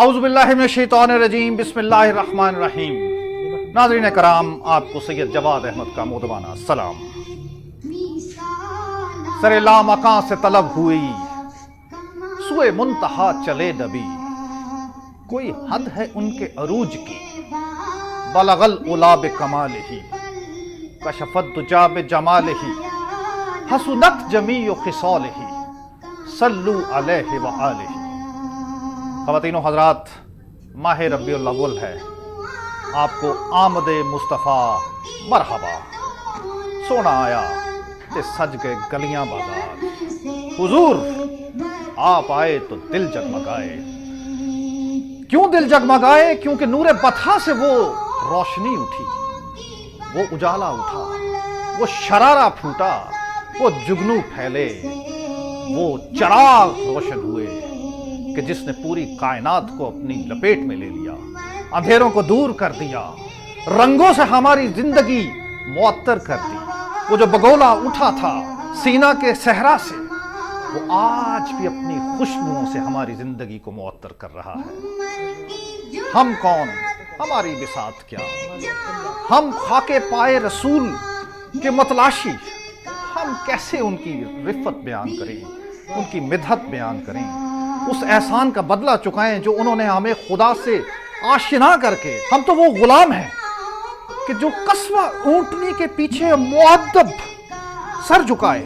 औज़ु बिल्लाहि मिनश शैतानिर रजीम, बिस्मिल्लाहिर रहमानिर रहीम। नाज़रीन कराम, आपको सैयद जवाद अहमद का मोदबाना सलाम। सरे लामकां से तलब हुई, सुए मुंतहा चले नबी। कोई हद है उनके अरूज की, बलगल उला बे कमालिही, कशफत दुजा बे जमालिही, हसुनत जमीउ खिसालिही, सल्लु अलैहि व आलिही। ख़वातीन व हज़रात, माह रबीउल अव्वल है, आपको आमदे मुस्तफ़ा मरहबा। सोना आया ते सज गए गलियां बाजार, हुजूर आप आए तो दिल जगमगाए। क्यों दिल जगमगाए? क्योंकि नूरे बथा से वो रोशनी उठी, वो उजाला उठा, वो शरारा फूटा, वो जुगनू फैले, वो चराग रोशन हुए कि जिसने पूरी कायनात को अपनी लपेट में ले लिया, अंधेरों को दूर कर दिया, रंगों से हमारी जिंदगी मुअत्तर कर दी। वो जो बगोला उठा था सीना के सहरा से, वो आज भी अपनी खुशबुओं से हमारी जिंदगी को मुअत्तर कर रहा है। हम कौन, हमारी बिसात क्या, हम खाके पाए रसूल के मतलाशी, हम कैसे उनकी रिफ़त बयान करें, उनकी मिदहत बयान करें, उस एहसान का बदला चुकाएं जो उन्होंने हमें खुदा से आशिना करके। हम तो वो गुलाम हैं कि जो कस्बा ऊंटनी के पीछे मुअद्दब सर झुकाए,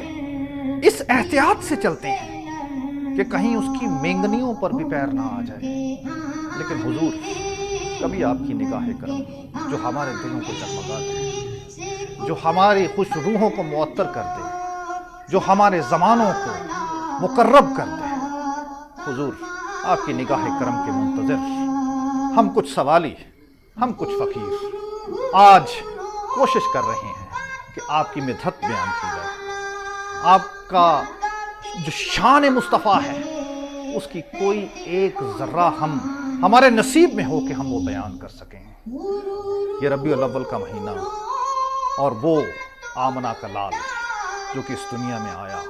इस एहतियात से चलते हैं कि कहीं उसकी मेंगनियों पर भी पैर ना आ जाए। लेकिन हुजूर, कभी आपकी निगाह करम जो हमारे दिलों को जगमगा दे, जो हमारी खुश रूहों को मुअत्तर कर दे, जो हमारे ज़मानों को मुकर्रब कर दे। हुजूर, आपकी निगाह करम के मुंतज़िर हम कुछ सवाली, हम कुछ फ़कीर आज कोशिश कर रहे हैं कि आपकी मिदहत बयान की जाए। आपका जो शान मुस्तफ़ा है, उसकी कोई एक ज़र्रा हमारे नसीब में हो कि हम वो बयान कर सकें। ये रबीउल अव्वल का महीना और वो आमना का लाल जो कि इस दुनिया में आया,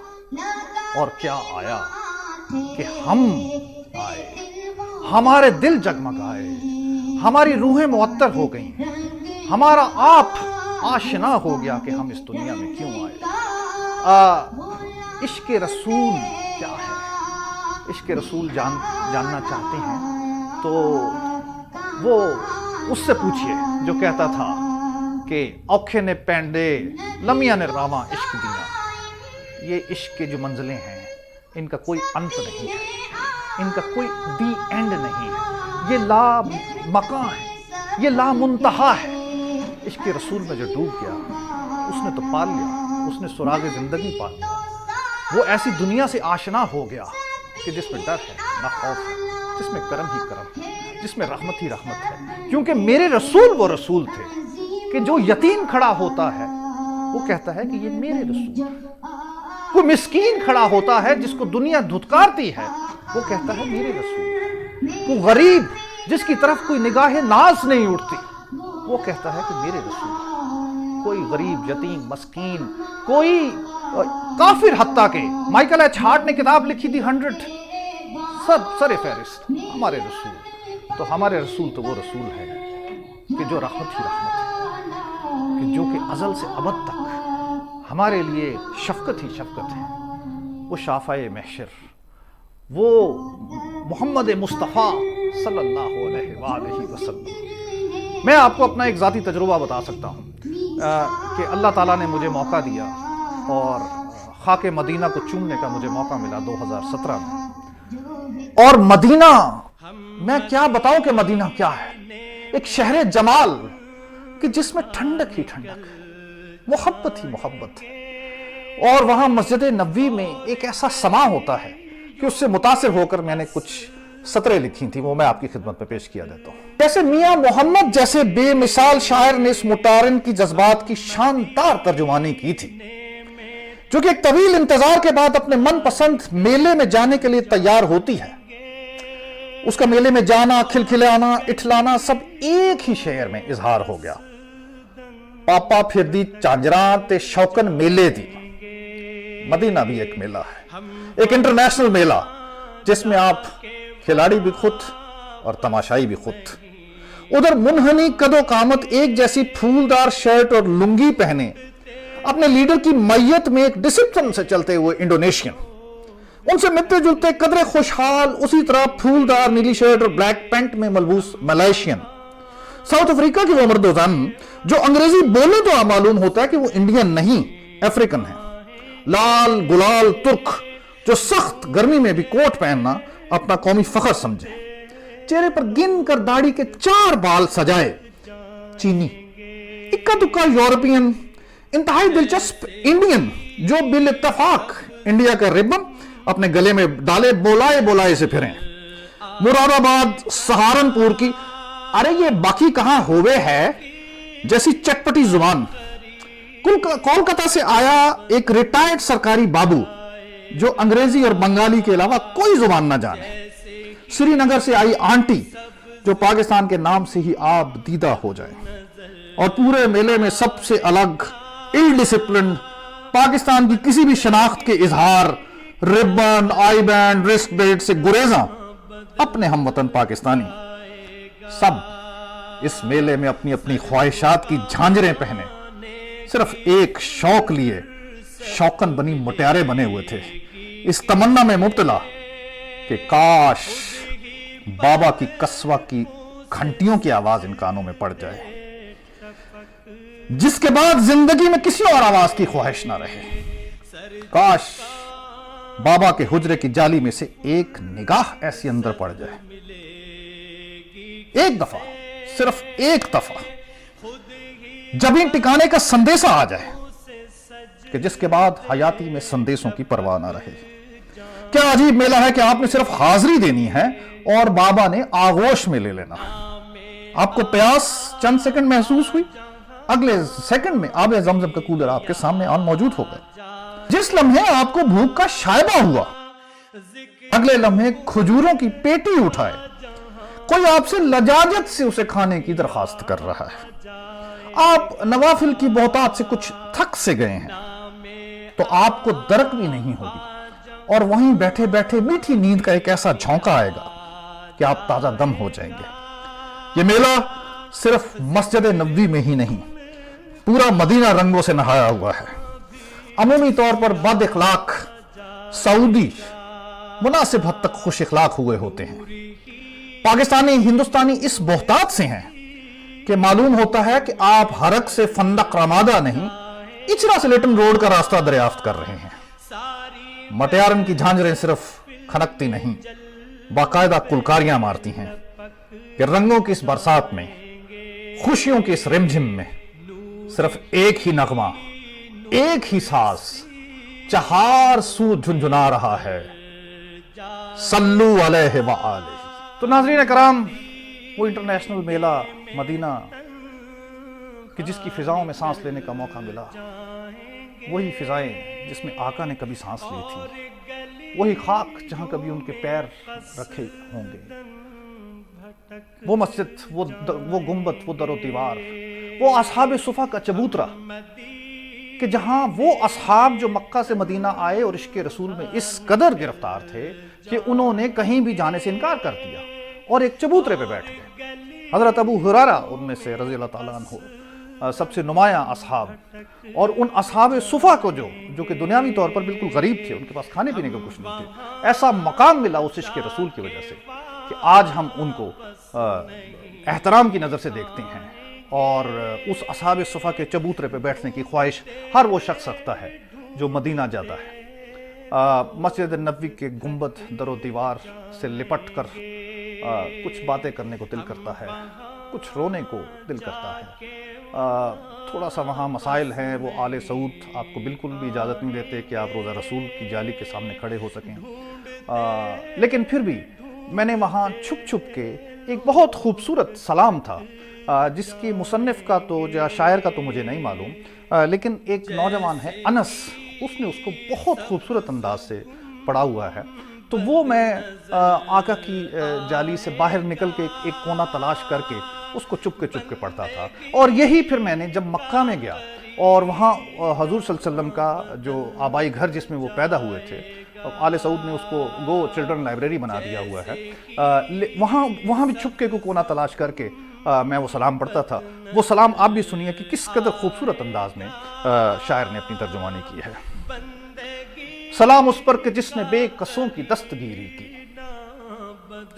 और क्या आया कि हम आए, हमारे दिल जगमगाए, हमारी रूहें मुअत्तर हो गईं, हमारा आप आशना हो गया कि हम इस दुनिया में क्यों आए। इश्क़ रसूल क्या है? इश्क़ रसूल जानना चाहते हैं तो वो उससे पूछिए जो कहता था कि औखे ने पैंडे लमिया ने रावा इश्क दिया। ये इश्क के जो मंजिलें हैं, इनका कोई अंत नहीं है, इनका कोई दी एंड नहीं है। ये ला मकां है, ये ला मुंतहा है। इश्क़ रसूल में जो डूब गया, उसने तो पा लिया, उसने सुराग ज़िंदगी पा लिया। वो ऐसी दुनिया से आशना हो गया कि जिसमें डर है ना खौफ है, जिसमें करम ही करम है, जिसमें रहमत ही रहमत है। क्योंकि मेरे रसूल वो रसूल थे कि जो यतीम खड़ा होता है वो कहता है कि ये मेरे रसूल। कोई मिस्कीन खड़ा होता है जिसको दुनिया धुतकारती है, वो कहता है मेरे रसूल। वो गरीब जिसकी तरफ कोई निगाह नाज नहीं उठती, वो कहता है कि मेरे रसूल। कोई गरीब, यतीम, मस्कीन, कोई काफिर, हत्ता के माइकल एच हार्ट ने किताब लिखी थी 100, सब सरे फहरिस्त हमारे रसूल। तो हमारे रसूल तो वो रसूल है कि जो रहमत ही रहमत है, कि जो कि अज़ल से अबद तक हमारे लिए शफ़क़त ही शफ़क़त है। वो शाफ़ाए महशर, वो मोहम्मद मुस्तफ़ा सल्लल्लाहु अलैहि वसल्लम। मैं आपको अपना एक ज़ाती तजुर्बा बता सकता हूँ कि अल्लाह ताला ने मुझे मौका दिया और खाके मदीना को चूमने का मुझे मौका मिला 2017 में। और मदीना, मैं क्या बताऊं कि मदीना क्या है। एक शहर जमाल कि जिसमें ठंडक ही ठंडक, मोहब्बत ही मोहब्बत है। और वहां मस्जिद नबवी में एक ऐसा समा होता है कि उससे मुतासिर होकर मैंने कुछ सतरें लिखी थी, वो मैं आपकी खिदमत में पेश किया देता हूँ। जैसे मियाँ मोहम्मद जैसे बेमिसाल शायर ने इस मुतारिन की जज्बात की शानदार तर्जुमानी की थी, जो कि एक तवील इंतजार के बाद अपने मनपसंद मेले में जाने के लिए तैयार होती है। उसका मेले में जाना, खिलखिलाना, इठलाना सब एक ही शेर में इजहार हो गया। पापा फिर दी चांजरा ते शौकन मेले दी। मदीना भी एक मेला है, एक इंटरनेशनल मेला जिसमें आप खिलाड़ी भी खुद और तमाशाई भी खुद। उधर मुनहनी कदो कामत एक जैसी फूलदार शर्ट और लुंगी पहने अपने लीडर की मैयत में एक डिसिप्लिन से चलते हुए इंडोनेशियन, उनसे मिलते जुलते कदरे खुशहाल उसी तरह फूलदार नीली शर्ट और ब्लैक पैंट में मलबूस मलेशियन, साउथ अफ्रीका की वो मर्दोजन जो अंग्रेजी बोले तो मालूम होता है कि वो इंडियन नहीं अफ्रीकन है, लाल गुलाल तुर्क जो सख्त गर्मी में भी कोट पहनना अपना कौमी फखर समझे, चेहरे पर गिन कर दाढ़ी के 4 बाल सजाए चीनी, इक्का दुक्का यूरोपियन, इंतहाई दिलचस्प इंडियन जो बिल इत्तफाक इंडिया का रिबन अपने गले में डाले बोलाए बोलाए से फिरें। मुरादाबाद सहारनपुर की अरे ये बाकी कहां होवे है जैसी चटपटी जुबान, कोलकाता से आया एक रिटायर्ड सरकारी बाबू जो अंग्रेजी और बंगाली के अलावा कोई जुबान ना जाने, श्रीनगर से आई आंटी जो पाकिस्तान के नाम से ही आप दीदा हो जाए, और पूरे मेले में सबसे अलग इल डिसिप्लिन पाकिस्तान की किसी भी शनाख्त के इजहार, ribbon, I band, wrist belt से गुरेजा अपने हमवतन पाकिस्तानी सब इस मेले में अपनी अपनी ख्वाहिशात की झांझरें पहने सिर्फ एक शौक लिए शौकन बनी मुटियारे बने हुए थे, इस तमन्ना में मुब्तला कि काश बाबा की कसवा की घंटियों की आवाज इन कानों में पड़ जाए, जिसके बाद जिंदगी में किसी और आवाज की ख्वाहिश ना रहे। काश बाबा के हुजरे की जाली में से एक निगाह ऐसी अंदर पड़ जाए, एक दफा, सिर्फ एक दफा जबीन टिकाने का संदेशा आ जाए कि जिसके बाद हयाती में संदेशों की परवाह ना रहे। क्या अजीब मेला है कि आपने सिर्फ हाजिरी देनी है और बाबा ने आगोश में ले लेना। आपको प्यास चंद सेकंड महसूस हुई, अगले सेकंड में आबे जमजम का कूलर आपके सामने ऑन मौजूद हो गए। जिस लम्हे आपको भूख का शायबा हुआ, अगले लम्हे खजूरों की पेटी उठाए कोई आपसे लजाजत से उसे खाने की दरखास्त कर रहा है। आप नवाफिल की बहुतात से कुछ थक से गए हैं तो आपको दरक भी नहीं होगी और वहीं बैठे बैठे मीठी नींद का एक ऐसा झोंका आएगा कि आप ताजा दम हो जाएंगे। ये मेला सिर्फ मस्जिद नबवी में ही नहीं, पूरा मदीना रंगों से नहाया हुआ है। अमूमी तौर पर बद इखलाक सऊदी मुनासिब हद तक खुश इखलाक हुए होते हैं। पाकिस्तानी हिंदुस्तानी इस बहुतात से हैं कि मालूम होता है कि आप हरक से फंदक रमादा नहीं, इचरा से लेटन रोड का रास्ता दरियाफ्त कर रहे हैं। मटियारन की झांझरें सिर्फ खनकती नहीं, बाकायदा कुलकारियां मारती हैं कि रंगों की इस बरसात में, खुशियों की इस रिमझिम में सिर्फ एक ही नगमा, एक ही साज चहार सू झुनझुना रहा है, सल्लू अलैहि व आलिही। तो नाज़रीन कराम, वो इंटरनेशनल मेला मदीना कि जिसकी फिजाओं में सांस लेने का मौका मिला, वही फिजाएं जिसमें आका ने कभी सांस ली थी, वही खाक जहां कभी उनके पैर रखे होंगे, वो मस्जिद, वो गुंबद, वो दरो दीवार, वो असहाब सुफा का चबूतरा कि जहां वो असहाब जो मक्का से मदीना आए और इश्क़ रसूल में इस कदर गिरफ्तार थे कि उन्होंने कहीं भी जाने से इनकार कर दिया और एक चबूतरे पे बैठ गए। हज़रत अबू हुरैरा उनमें से रज़ी अल्लाह ताला अन्हु सबसे नुमाया असहाब, और उन असहाब सुफ़ा को जो कि दुनियावी तौर पर बिल्कुल गरीब थे, उनके पास खाने पीने का कुछ नहीं थे, ऐसा मकाम मिला उस इश्क़ रसूल की वजह से कि आज हम उनको एहतराम की नज़र से देखते हैं और उस असहाब सुफ़ा के चबूतरे पे बैठने की ख्वाहिश हर वो शख्स रखता है जो मदीना जाता है। मस्जिद नबवी के गुंबद दरो दीवार से लिपट कर कुछ बातें करने को दिल करता है, कुछ रोने को दिल करता है। थोड़ा सा वहाँ मसाइल हैं, वो आले सऊद आपको बिल्कुल भी इजाज़त नहीं देते कि आप रोज़ा रसूल की जाली के सामने खड़े हो सकें, लेकिन फिर भी मैंने वहाँ छुप छुप के एक बहुत खूबसूरत सलाम था जिसकी मुसन्निफ़ का तो या शायर का तो मुझे नहीं मालूम, लेकिन एक नौजवान है अनस, उसने उसको बहुत खूबसूरत अंदाज से पढ़ा हुआ है। तो वो मैं आका की जाली से बाहर निकल के एक कोना तलाश करके उसको चुपके चुपके पढ़ता था। और यही फिर मैंने जब मक्का में गया और वहाँ हजूर सल्लल्लाहु अलैहि वसल्लम का जो आबाई घर जिसमें वो पैदा हुए थे آل سعود نے اس کو گو چلڈرن لائبریری بنا دیا ہوا ہے، وہاں بھی چھپکے کو کونا تلاش کر کے میں وہ سلام پڑھتا تھا۔ وہ سلام آپ بھی سنیے کہ کس قدر خوبصورت انداز میں شاعر نے اپنی ترجمانی کی ہے۔ سلام اس پر کہ جس نے بے کسوں کی دستگیری کی،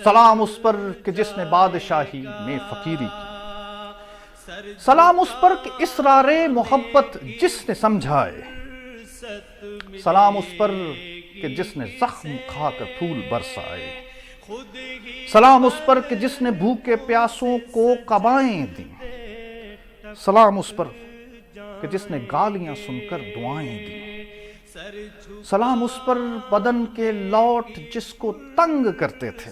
سلام اس پر کہ جس نے بادشاہی میں فقیری کی، سلام اس پر کہ اسرار محبت جس نے سمجھائے، سلام اس پر کہ جس نے زخم کھا کر پھول برسائے، سلام اس پر کہ جس نے بھوکے پیاسوں کو قبائیں دیں، سلام اس پر کہ جس نے گالیاں سن کر دعائیں دیں، سلام اس پر بدن کے لوٹ جس کو تنگ کرتے تھے،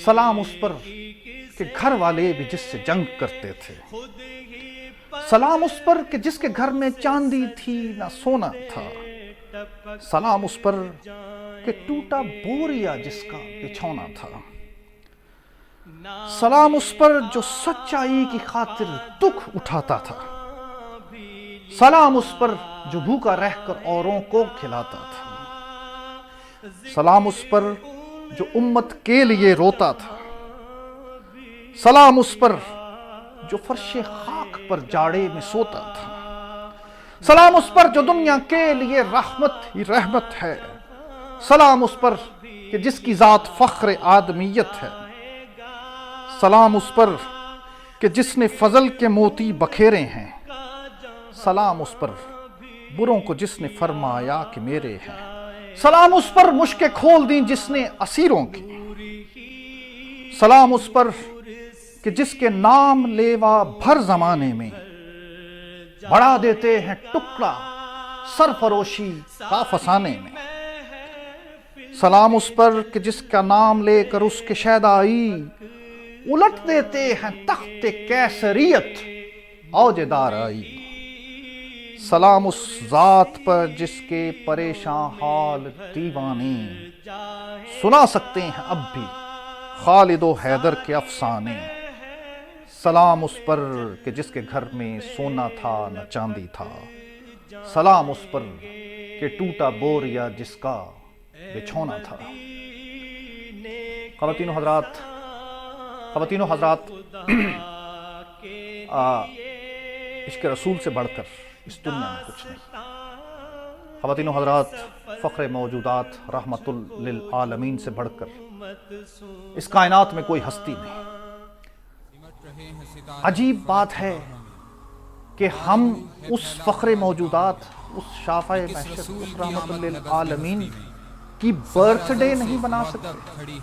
سلام اس پر کہ گھر والے بھی جس سے جنگ کرتے تھے، سلام اس پر کہ جس کے گھر میں چاندی تھی نہ سونا تھا، سلام اس پر کہ ٹوٹا بوریا جس کا بچھونا تھا، سلام اس پر جو سچائی کی خاطر دکھ اٹھاتا تھا، سلام اس پر جو بھوکا رہ کر اوروں کو کھلاتا تھا، سلام اس پر جو امت کے لیے روتا تھا، سلام اس پر جو فرش خاک پر جاڑے میں سوتا تھا، سلام اس پر جو دنیا کے لیے رحمت ہی رحمت ہے، سلام اس پر کہ جس کی ذات فخر آدمیت ہے، سلام اس پر کہ جس نے فضل کے موتی بکھیرے ہیں، سلام اس پر بروں کو جس نے فرمایا کہ میرے ہیں، سلام اس پر مشکیں کھول دیں جس نے اسیروں کی، سلام اس پر کہ جس کے نام لیوا بھر زمانے میں بڑھا دیتے ہیں ٹکڑا سرفروشی کا فسانے میں، سلام اس پر کہ جس کا نام لے کر اس کے شیدائی الٹ دیتے ہیں تخت کیسریت اوج دارائی، سلام اس ذات پر جس کے پریشان حال دیوانے سنا سکتے ہیں اب بھی خالد و حیدر کے افسانے، سلام اس پر کہ جس کے گھر میں سونا تھا نہ چاندی تھا، سلام اس پر کہ ٹوٹا بوریا جس کا بچھونا تھا۔ خواتین و حضرات، عشق رسول سے بڑھ کر اس دنیا میں کچھ نہیں۔ خواتین و حضرات، فخر موجودات رحمت للعالمین سے بڑھ کر اس کائنات میں کوئی ہستی نہیں۔ عجیب بات ہے کہ ہم اس فخر موجودات، اس شافع محشر، اس رحمت للعالمین کی برتھ ڈے نہیں بنا سکتے۔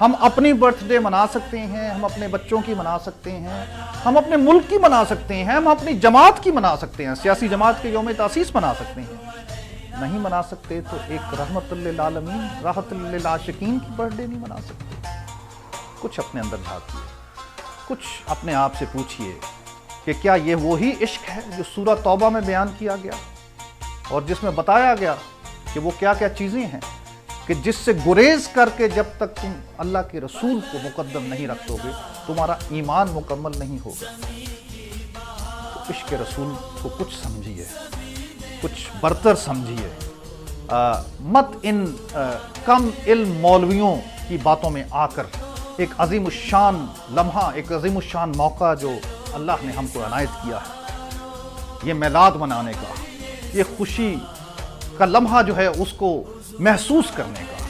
ہم اپنی برتھ ڈے منا سکتے ہیں، ہم اپنے بچوں کی منا سکتے ہیں، ہم اپنے ملک کی منا سکتے ہیں، ہم اپنی جماعت کی منا سکتے ہیں، سیاسی جماعت کے یوم تاسیس منا سکتے ہیں، نہیں منا سکتے تو ایک رحمت للعالمین، راحت للعاشقین کی برتھ ڈے نہیں منا سکتے۔ کچھ اپنے اندر جھانکیے، کچھ اپنے آپ سے پوچھئے کہ کیا یہ وہی عشق ہے جو سورہ توبہ میں بیان کیا گیا اور جس میں بتایا گیا کہ وہ کیا کیا چیزیں ہیں کہ جس سے گریز کر کے جب تک تم اللہ کے رسول کو مقدم نہیں رکھو گے تمہارا ایمان مکمل نہیں ہوگا۔ تو عشق رسول کو کچھ سمجھیے، کچھ برتر سمجھیے، مت ان کم علم مولویوں کی باتوں میں آ کر ایک عظیم الشان لمحہ، ایک عظیم الشان موقع جو اللہ نے ہم کو عنایت کیا ہے، یہ میلاد منانے کا، یہ خوشی کا لمحہ جو ہے اس کو محسوس کرنے کا،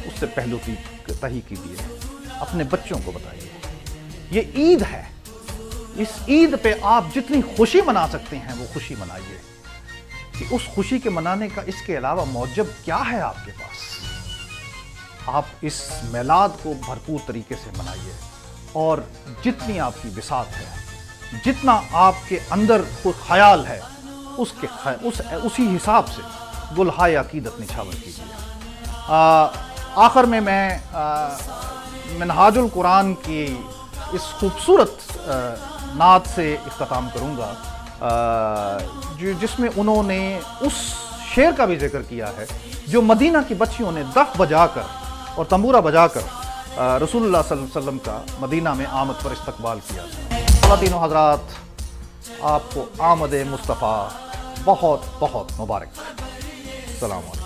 اس سے پہلو کی تہی کیجیے، اپنے بچوں کو بتائیے یہ عید ہے، اس عید پہ آپ جتنی خوشی منا سکتے ہیں وہ خوشی منائیے، کہ اس خوشی کے منانے کا اس کے علاوہ موجب کیا ہے آپ کے پاس۔ آپ اس میلاد کو بھرپور طریقے سے منائیے اور جتنی آپ کی بساط ہے، جتنا آپ کے اندر کوئی خیال ہے اسی حساب سے گلہائے عقیدت نچھاور کیجیے۔ آخر میں منہاج القرآن کی اس خوبصورت نعت سے اختتام کروں گا، جس میں انہوں نے اس شعر کا بھی ذکر کیا ہے جو مدینہ کی بچیوں نے دف بجا کر اور تنبورہ بجا کر رسول اللہ صلی اللہ علیہ وسلم کا مدینہ میں آمد پر استقبال کیا تھا۔ خواتین و حضرات، آپ کو آمد مصطفیٰ بہت بہت مبارک۔ السلام علیکم.